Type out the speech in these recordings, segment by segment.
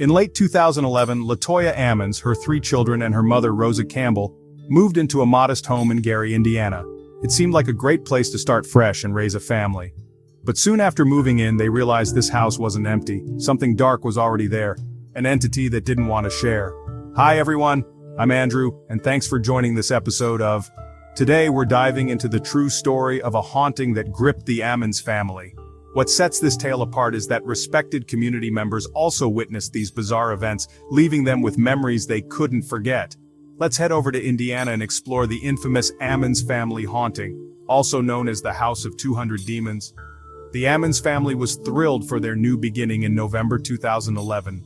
In late 2011, LaToya Ammons, her 3 children and her mother Rosa Campbell, moved into a modest home in Gary, Indiana. It seemed like a great place to start fresh and raise a family. But soon after moving in, they realized this house wasn't empty. Something dark was already there, an entity that didn't want to share. Hi everyone, I'm Andrew, and thanks for joining this episode of... Today we're diving into the true story of a haunting that gripped the Ammons family. What sets this tale apart is that respected community members also witnessed these bizarre events, leaving them with memories they couldn't forget. Let's head over to Indiana and explore the infamous Ammons family haunting, also known as the House of 200 Demons. The Ammons family was thrilled for their new beginning in November 2011.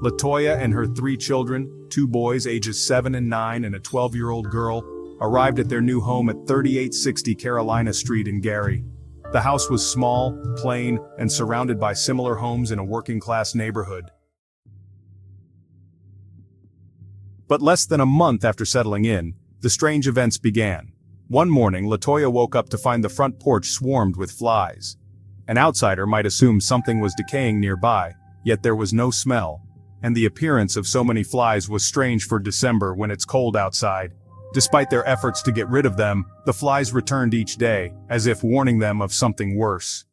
LaToya and her 3 children, 2 boys ages 7 and 9 and a 12-year-old girl, arrived at their new home at 3860 Carolina Street in Gary. The house was small, plain, and surrounded by similar homes in a working-class neighborhood. But less than a month after settling in, the strange events began. One morning, LaToya woke up to find the front porch swarmed with flies. An outsider might assume something was decaying nearby, yet there was no smell, and the appearance of so many flies was strange for December when it's cold outside. Despite their efforts to get rid of them, the flies returned each day, as if warning them of something worse.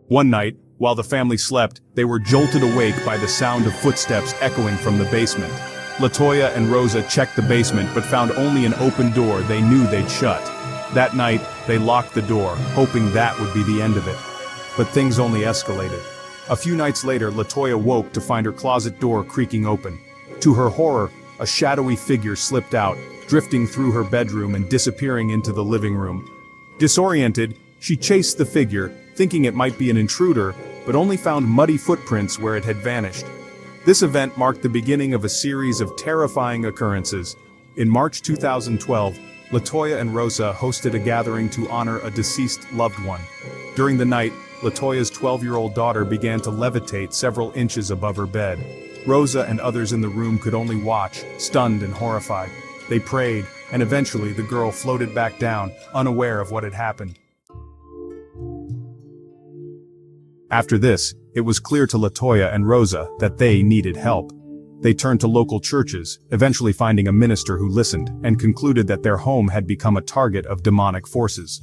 One night, while the family slept, they were jolted awake by the sound of footsteps echoing from the basement. LaToya and Rosa checked the basement but found only an open door they knew they'd shut. That night, they locked the door, hoping that would be the end of it. But things only escalated. A few nights later, LaToya woke to find her closet door creaking open. To her horror, a shadowy figure slipped out, drifting through her bedroom and disappearing into the living room. Disoriented, she chased the figure, thinking it might be an intruder, but only found muddy footprints where it had vanished. This event marked the beginning of a series of terrifying occurrences. In March 2012, LaToya and Rosa hosted a gathering to honor a deceased loved one. During the night, LaToya's 12-year-old daughter began to levitate several inches above her bed. Rosa and others in the room could only watch, stunned and horrified. They prayed, and eventually the girl floated back down, unaware of what had happened. After this, it was clear to LaToya and Rosa that they needed help. They turned to local churches, eventually finding a minister who listened, and concluded that their home had become a target of demonic forces.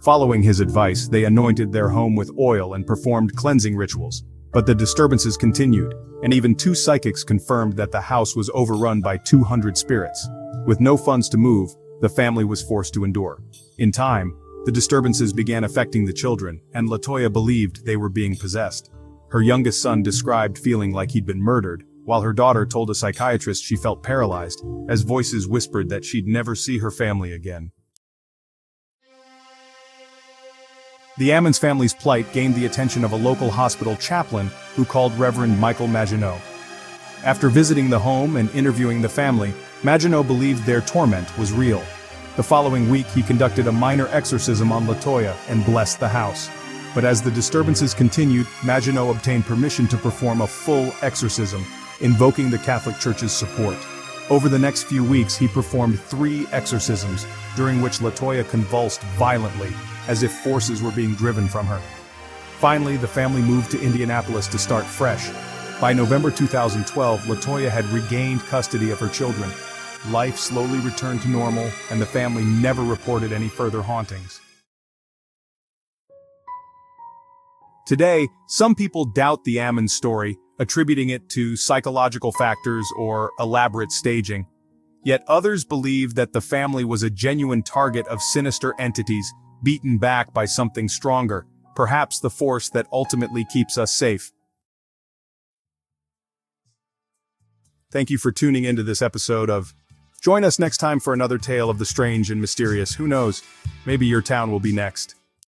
Following his advice, they anointed their home with oil and performed cleansing rituals. But the disturbances continued, and even 2 psychics confirmed that the house was overrun by 200 spirits. With no funds to move, the family was forced to endure. In time, the disturbances began affecting the children, and LaToya believed they were being possessed. Her youngest son described feeling like he'd been murdered, while her daughter told a psychiatrist she felt paralyzed, as voices whispered that she'd never see her family again. The Ammons family's plight gained the attention of a local hospital chaplain who called Reverend Michael Maginot. After visiting the home and interviewing the family, Maginot believed their torment was real. The following week he conducted a minor exorcism on LaToya and blessed the house. But as the disturbances continued, Maginot obtained permission to perform a full exorcism, invoking the Catholic Church's support. Over the next few weeks he performed 3 exorcisms, during which LaToya convulsed violently, as if forces were being driven from her. Finally, the family moved to Indianapolis to start fresh. By November 2012, LaToya had regained custody of her children. Life slowly returned to normal, and the family never reported any further hauntings. Today, some people doubt the Ammons story, attributing it to psychological factors or elaborate staging. Yet others believe that the family was a genuine target of sinister entities, beaten back by something stronger, perhaps the force that ultimately keeps us safe. Thank you for tuning into this episode of... Join us next time for another tale of the strange and mysterious. Who knows? Maybe your town will be next.